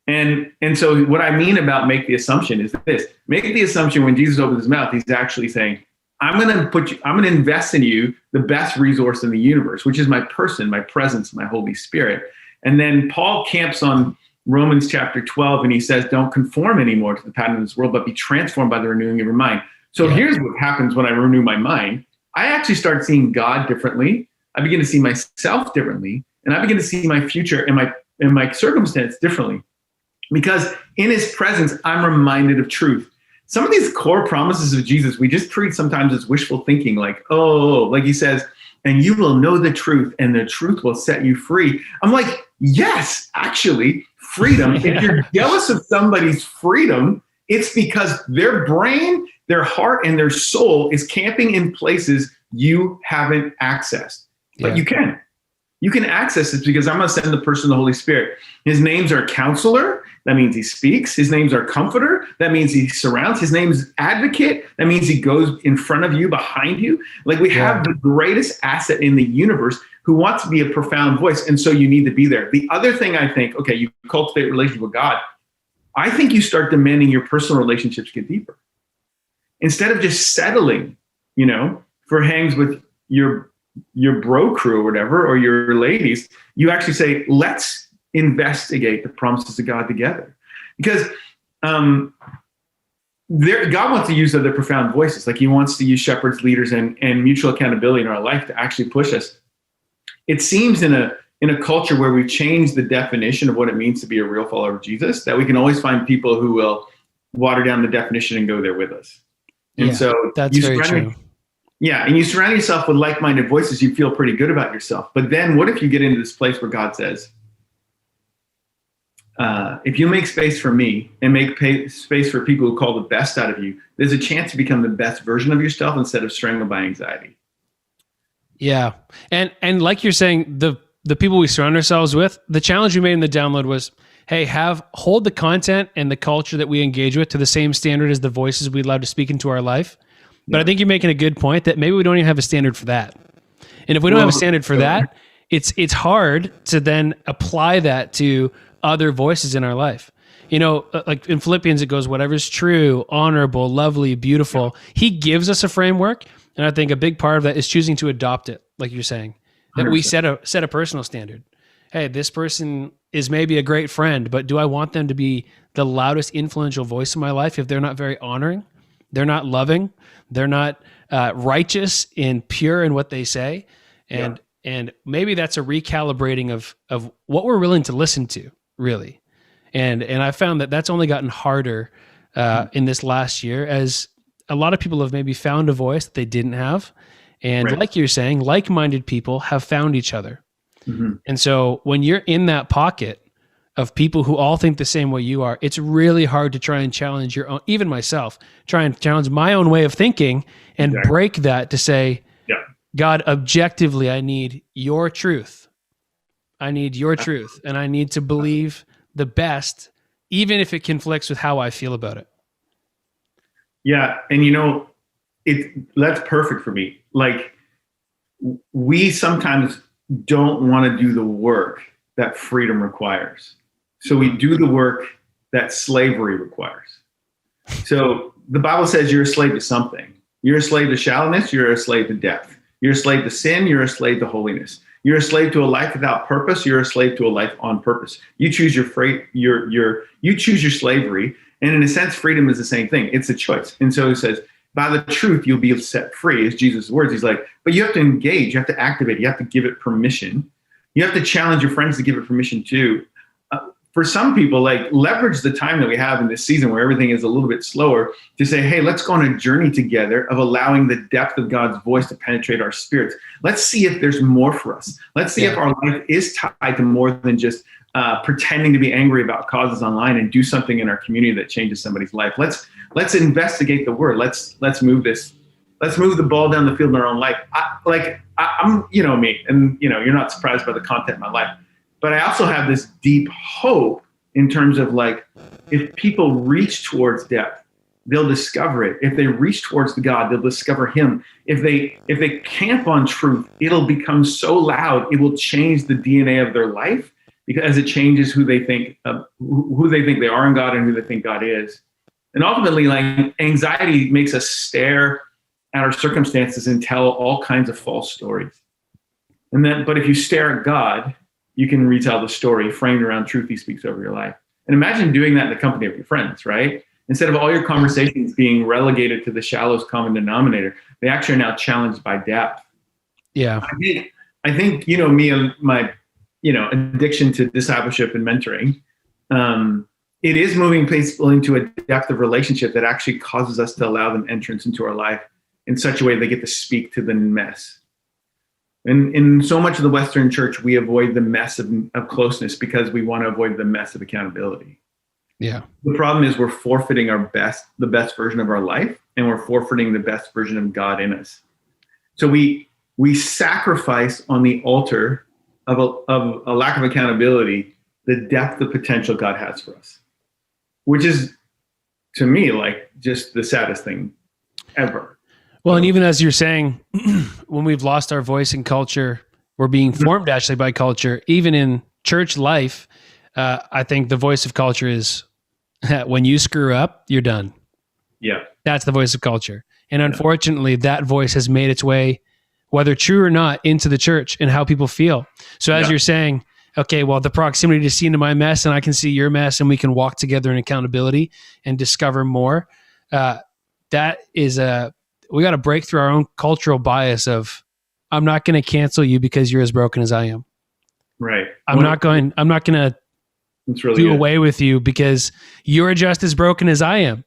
And so what I mean about make the assumption is this. Make the assumption when Jesus opens his mouth, he's actually saying, I'm going to invest in you the best resource in the universe, which is my person, my presence, my Holy Spirit. And then Paul camps on Romans chapter 12, and he says, don't conform anymore to the pattern of this world, but be transformed by the renewing of your mind. So here's what happens when I renew my mind. I actually start seeing God differently. I begin to see myself differently, and I begin to see my future and my circumstance differently. Because in his presence, I'm reminded of truth. Some of these core promises of Jesus, we just treat sometimes as wishful thinking, like he says, and you will know the truth, and the truth will set you free. I'm like, yes, actually, freedom. If you're jealous of somebody's freedom, it's because their brain, their heart, and their soul is camping in places you haven't accessed. But you can. You can access it because I'm going to send the person the Holy Spirit. His names are Counselor. That means he speaks. His names are Comforter. That means he surrounds. His name is Advocate. That means he goes in front of you, behind you. Like we have the greatest asset in the universe who wants to be a profound voice. And so you need to be there. The other thing I think, okay, you cultivate a relationship with God. I think you start demanding your personal relationships get deeper. Instead of just settling, for hangs with your bro crew or whatever, or your ladies, you actually say, let's investigate the promises of God together. Because God wants to use other profound voices. Like he wants to use shepherds, leaders, and mutual accountability in our life to actually push us. It seems in a culture where we've changed the definition of what it means to be a real follower of Jesus, that we can always find people who will water down the definition and go there with us. And so that's very true. Yeah, and you surround yourself with like-minded voices, you feel pretty good about yourself. But then what if you get into this place where God says, if you make space for me and make space for people who call the best out of you, there's a chance to become the best version of yourself instead of strangled by anxiety. Yeah. And like you're saying, the people we surround ourselves with, the challenge we made in the download was, hey, hold the content and the culture that we engage with to the same standard as the voices we allow to speak into our life. But I think you're making a good point that maybe we don't even have a standard for that. And if we don't have a standard for that, it's hard to then apply that to other voices in our life. Like in Philippians, it goes, whatever's true, honorable, lovely, beautiful. He gives us a framework. And I think a big part of that is choosing to adopt it, like you're saying, that 100%. We set a personal standard. Hey, this person is maybe a great friend, but do I want them to be the loudest influential voice in my life if they're not very honoring? They're not loving. They're not righteous and pure in what they say. And maybe that's a recalibrating of what we're willing to listen to, really. And I found that that's only gotten harder in this last year, as a lot of people have maybe found a voice that they didn't have. And like you're saying, like-minded people have found each other. Mm-hmm. And so when you're in that pocket of people who all think the same way you are, it's really hard to try and challenge your own, even myself, try and challenge my own way of thinking and break that to say, God, objectively, I need your truth. I need your truth. And I need to believe the best, even if it conflicts with how I feel about it. Yeah. And that's perfect for me. Like, we sometimes don't want to do the work that freedom requires. So we do the work that slavery requires. So the Bible says you're a slave to something. You're a slave to shallowness. You're a slave to depth. You're a slave to sin. You're a slave to holiness. You're a slave to a life without purpose. You're a slave to a life on purpose. You choose your you choose your slavery. And in a sense, freedom is the same thing. It's a choice. And so he says, by the truth, you'll be set free, is Jesus' words. He's like, but you have to engage. You have to activate. You have to give it permission. You have to challenge your friends to give it permission too. For some people, like, leverage the time that we have in this season where everything is a little bit slower to say, hey, let's go on a journey together of allowing the depth of God's voice to penetrate our spirits. Let's see if there's more for us. Let's see if our life is tied to more than just pretending to be angry about causes online, and do something in our community that changes somebody's life. Let's investigate the word. Let's move this. Let's move the ball down the field in our own life. I'm me, and you're not surprised by the content of my life. But I also have this deep hope in terms of, like, if people reach towards depth, they'll discover it. If they reach towards the God, they'll discover him. If they camp on truth, it'll become so loud, it will change the DNA of their life, because it changes who they think they are in God and who they think God is. And ultimately, like, anxiety makes us stare at our circumstances and tell all kinds of false stories. But if you stare at God, you can retell the story framed around truth he speaks over your life. And imagine doing that in the company of your friends, right? Instead of all your conversations being relegated to the shallowest common denominator, they actually are now challenged by depth. Yeah. I think me and my, addiction to discipleship and mentoring, it is moving people into a depth of relationship that actually causes us to allow them entrance into our life in such a way they get to speak to the mess. And in so much of the Western church, we avoid the mess of closeness because we want to avoid the mess of accountability. Yeah. The problem is we're forfeiting the best version of our life, and we're forfeiting the best version of God in us. So we sacrifice on the altar of a lack of accountability the depth of potential God has for us, which is, to me, like just the saddest thing ever. Well, and even as you're saying, when we've lost our voice in culture, we're being formed actually by culture. Even in church life, I think the voice of culture is when you screw up, you're done. Yeah. That's the voice of culture. And unfortunately, that voice has made its way, whether true or not, into the church and how people feel. So as you're saying, okay, well, the proximity to see into my mess and I can see your mess and we can walk together in accountability and discover more. That is we got to break through our own cultural bias of, I'm not going to cancel you because you're as broken as I am. Right. I'm not going to do away with you because you're just as broken as I am.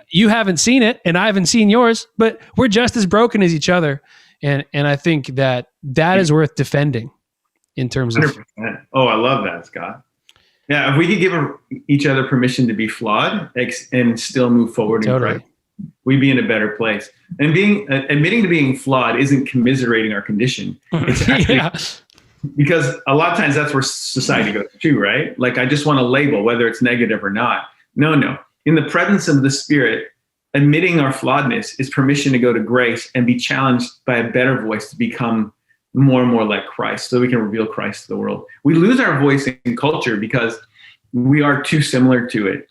You haven't seen it and I haven't seen yours, but we're just as broken as each other. And I think that is worth defending in terms of. 100%. Oh, I love that, Scott. Yeah. If we could give each other permission to be flawed and still move forward in Christ, we'd be in a better place. And admitting to being flawed isn't commiserating our condition. It's actually, because a lot of times that's where society goes to, right? Like, I just want to label whether it's negative or not. No. In the presence of the Spirit, admitting our flawedness is permission to go to grace and be challenged by a better voice to become more and more like Christ so we can reveal Christ to the world. We lose our voice in culture because we are too similar to it.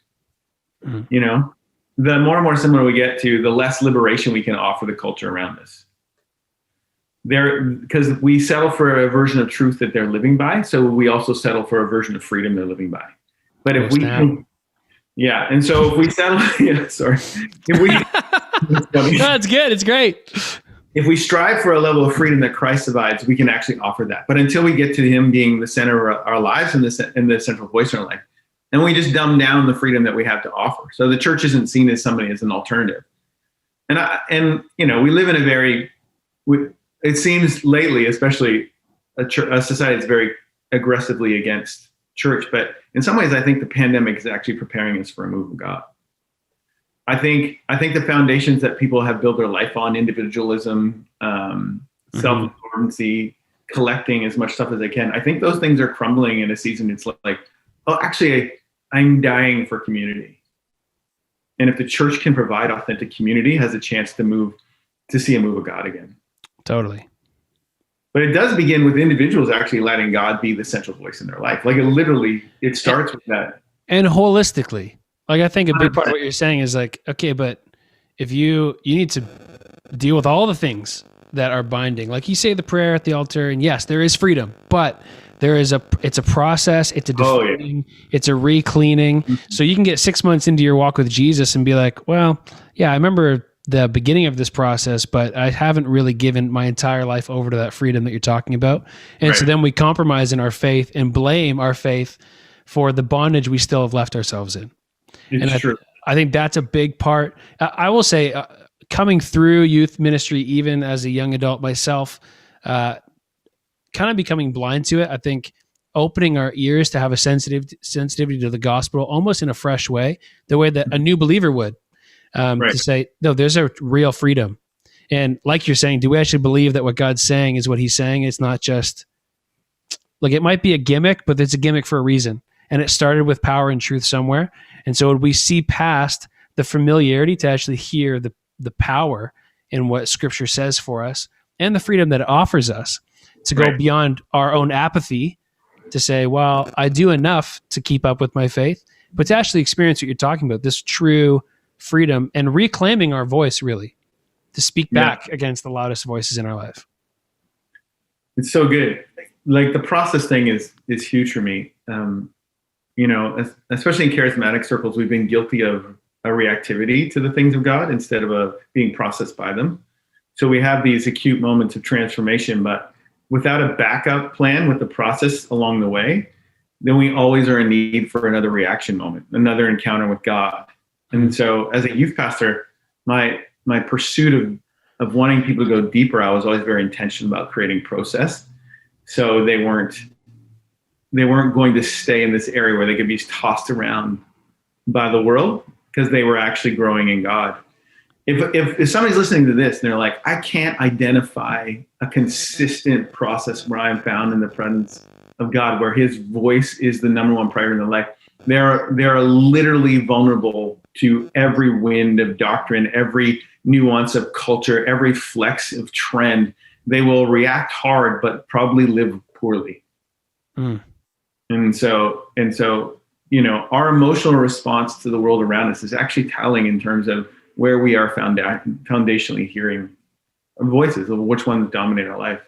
You know, the more and more similar we get to, the less liberation we can offer the culture around us. Because we settle for a version of truth that they're living by, so we also settle for a version of freedom they're living by. But if and so if we settle, that's good. It's great. If we strive for a level of freedom that Christ provides, we can actually offer that. But until we get to Him being the center of our lives and the central voice in our life, and we just dumb down the freedom that we have to offer. So the church isn't seen as somebody as an alternative. And we live in it seems lately, especially a society that's very aggressively against church. But in some ways, I think the pandemic is actually preparing us for a move of God. I think the foundations that people have built their life on, individualism, self-absorbency, collecting as much stuff as they can, I think those things are crumbling in a season. It's like, oh, actually, I'm dying for community. And if the church can provide authentic community, has a chance to see a move of God again. Totally. But it does begin with individuals actually letting God be the central voice in their life. Like it starts with that. And holistically. Like, I think a big part of what you're saying is like, okay, but if you need to deal with all the things that are binding, like you say the prayer at the altar, and yes, there is freedom, but it's a process, it's a defining, it's a re-cleaning. So you can get 6 months into your walk with Jesus and be like, well, yeah, I remember the beginning of this process, but I haven't really given my entire life over to that freedom that you're talking about. And so then we compromise in our faith and blame our faith for the bondage we still have left ourselves in. It's true. I think that's a big part. I will say, coming through youth ministry, even as a young adult myself, kind of becoming blind to it. I think opening our ears to have a sensitivity to the gospel almost in a fresh way, the way that a new believer would, to say, no, there's a real freedom. And like you're saying, do we actually believe that what God's saying is what He's saying? It's not just, like, it might be a gimmick, but it's a gimmick for a reason. And it started with power and truth somewhere. And so we see past the familiarity to actually hear the power in what Scripture says for us and the freedom that it offers us to go beyond our own apathy to say, well, I do enough to keep up with my faith, but to actually experience what you're talking about, this true freedom and reclaiming our voice, really, to speak back against the loudest voices in our life. It's so good. Like, the process thing is huge for me. Especially in charismatic circles, we've been guilty of a reactivity to the things of God instead of being processed by them. So we have these acute moments of transformation, but without a backup plan with the process along the way, then we always are in need for another reaction moment, another encounter with God. And so as a youth pastor, my pursuit of wanting people to go deeper, I was always very intentional about creating process. So they weren't going to stay in this area where they could be tossed around by the world, because they were actually growing in God. If somebody's listening to this and they're like, I can't identify a consistent process where I'm found in the presence of God, where his voice is the number one priority in their life, they're literally vulnerable to every wind of doctrine, every nuance of culture, every flex of trend. They will react hard, but probably live poorly. Mm. And so, our emotional response to the world around us is actually telling in terms of where we are foundationally hearing voices of which ones dominate our life.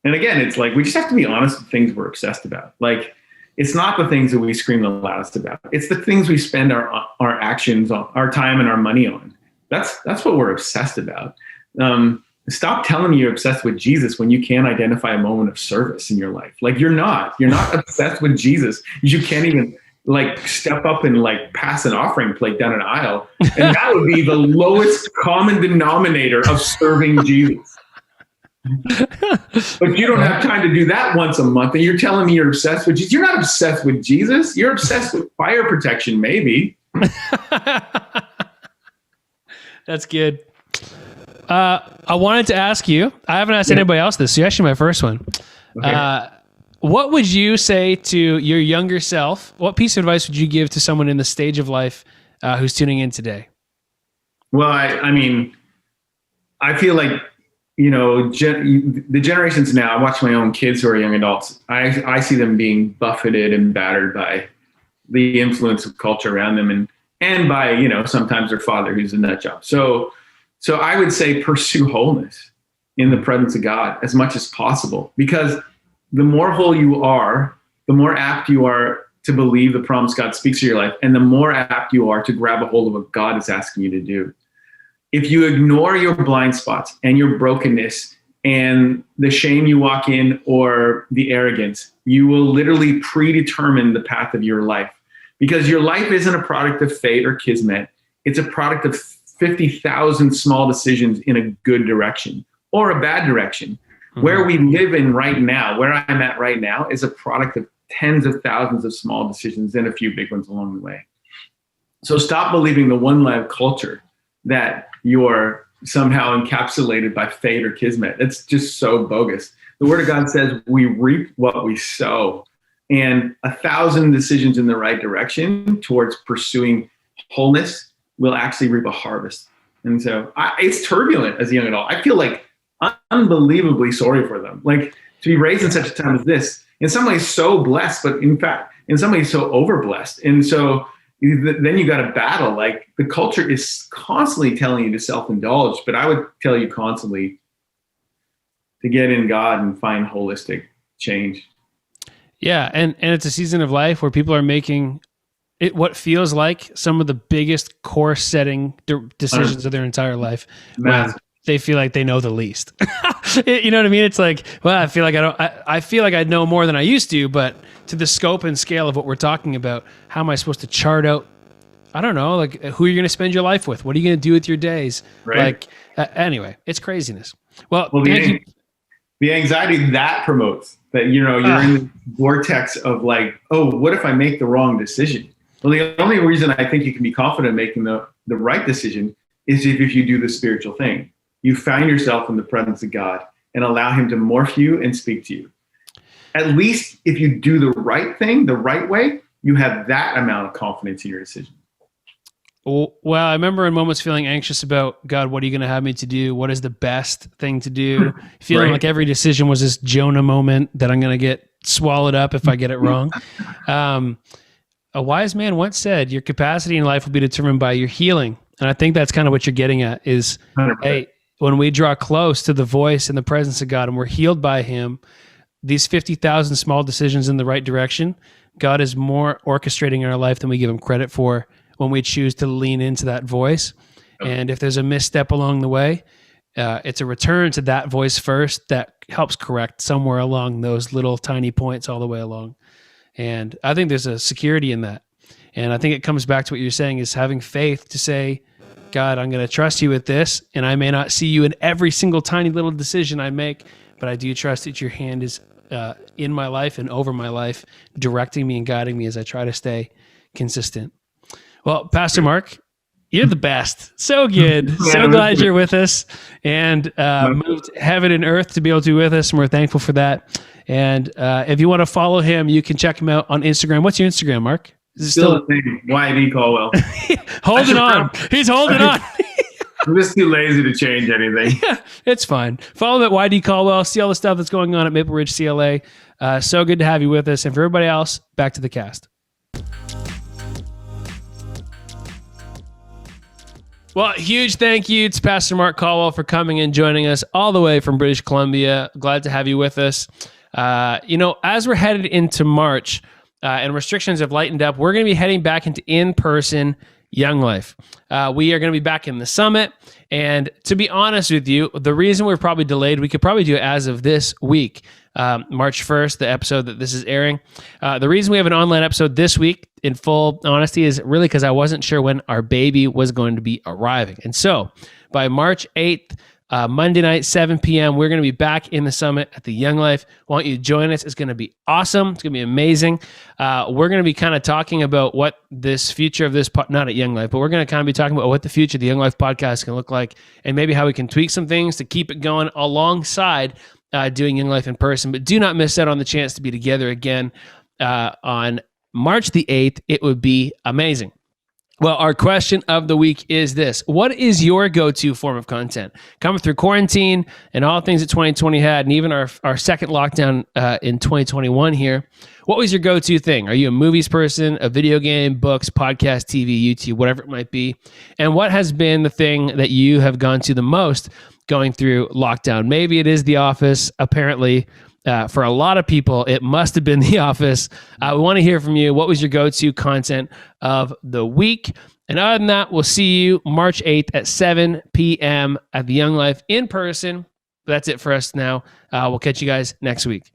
And again, it's like, we just have to be honest with things we're obsessed about. Like, it's not the things that we scream the loudest about. It's the things we spend our actions on, our time and our money on. That's what we're obsessed about. Stop telling me you're obsessed with Jesus when you can't identify a moment of service in your life. Like, you're not obsessed with Jesus. You can't even step up and pass an offering plate down an aisle. And that would be the lowest common denominator of serving Jesus. But you don't have time to do that once a month. And you're telling me you're obsessed with Jesus. You're not obsessed with Jesus. You're obsessed with fire protection, maybe. That's good. I wanted to ask you, I haven't asked anybody else this, so you're actually my first one. Okay. What would you say to your younger self? What piece of advice would you give to someone in the stage of life who's tuning in today? Well, I mean, I feel like, the generations now, I watch my own kids who are young adults. I see them being buffeted and battered by the influence of culture around them and by, sometimes their father who's a nut job. So I would say pursue wholeness in the presence of God as much as possible, because the more whole you are, the more apt you are to believe the promise God speaks to your life, and the more apt you are to grab a hold of what God is asking you to do. If you ignore your blind spots and your brokenness and the shame you walk in or the arrogance, you will literally predetermine the path of your life, because your life isn't a product of fate or kismet. It's a product of 50,000 small decisions in a good direction or a bad direction. Mm-hmm. Where we live in right now, where I'm at right now, is a product of tens of thousands of small decisions and a few big ones along the way. So stop believing the one live culture that you're somehow encapsulated by fate or kismet. It's just so bogus. The Word of God says we reap what we sow, and 1,000 decisions in the right direction towards pursuing wholeness will actually reap a harvest. And so it's turbulent as a young adult. I feel like unbelievably sorry for them. Like, to be raised in such a time as this, in some ways so blessed, but in fact, in some ways so overblessed. And so then you got to battle. Like, the culture is constantly telling you to self-indulge, but I would tell you constantly to get in God and find holistic change. Yeah. And it's a season of life where people are making it what feels like some of the biggest course setting decisions of their entire life. When they feel like they know the least. You know what I mean? It's like, well, I feel like I feel like I know more than I used to, but to the scope and scale of what we're talking about, how am I supposed to chart out, I don't know, like, who you're going to spend your life with? What are you going to do with your days? Right. Anyway, it's craziness. Well, the anxiety that promotes that, you're in the vortex of like, oh, what if I make the wrong decision? Well, the only reason I think you can be confident in making the right decision is if you do the spiritual thing. You find yourself in the presence of God and allow him to morph you and speak to you. At least if you do the right thing, the right way, you have that amount of confidence in your decision. Well, I remember in moments feeling anxious about, God, what are you going to have me to do? What is the best thing to do? Feeling like every decision was this Jonah moment that I'm going to get swallowed up if I get it wrong. A wise man once said, your capacity in life will be determined by your healing. And I think that's kind of what you're getting at is, 100%. Hey, when we draw close to the voice and the presence of God and we're healed by him, these 50,000 small decisions in the right direction, God is more orchestrating in our life than we give him credit for when we choose to lean into that voice. And if there's a misstep along the way, it's a return to that voice first that helps correct somewhere along those little tiny points all the way along. And I think there's a security in that. And I think it comes back to what you're saying is having faith to say, God, I'm going to trust you with this, and I may not see you in every single tiny little decision I make, but I do trust that your hand is in my life and over my life, directing me and guiding me as I try to stay consistent. Well, Pastor Mark, you're the best. So good. So glad you're with us, and moved heaven and earth to be able to be with us, and we're thankful for that. And if you want to follow him, you can check him out on Instagram. What's your Instagram, Mark? Is it Still the same. YD Colwell. Holding on. He's holding on. I'm just too lazy to change anything. Yeah, it's fine. Follow him at YD Colwell. See all the stuff that's going on at Maple Ridge CLA. So good to have you with us. And for everybody else, back to the cast. Well, huge thank you to Pastor Mark Colwell for coming and joining us all the way from British Columbia. Glad to have you with us. As we're headed into March and restrictions have lightened up, we're going to be heading back into in-person Young Life. We are going to be back in the summit. And to be honest with you, the reason we're probably delayed, we could probably do it as of this week, March 1st, the episode that this is airing. The reason we have an online episode this week, in full honesty, is really because I wasn't sure when our baby was going to be arriving. And so by March 8th, Monday night, 7 p.m., we're going to be back in the summit at the Young Life. Want you to join us. It's going to be awesome. It's going to be amazing. We're going to be kind of talking about what this future of this, not at Young Life, but we're going to kind of be talking about what the future of the Young Life podcast can look like, and maybe how we can tweak some things to keep it going alongside doing Young Life in person. But do not miss out on the chance to be together again on March the 8th. It would be amazing. Well, our question of the week is this. What is your go-to form of content? Coming through quarantine and all the things that 2020 had, and even our second lockdown in 2021 here, what was your go-to thing? Are you a movies person, a video game, books, podcast, TV, YouTube, whatever it might be? And what has been the thing that you have gone to the most going through lockdown? Maybe it is The Office. Apparently, for a lot of people, it must have been The Office. We want to hear from you. What was your go-to content of the week? And other than that, we'll see you March 8th at 7 p.m. at the Young Life in person. That's it for us now. We'll catch you guys next week.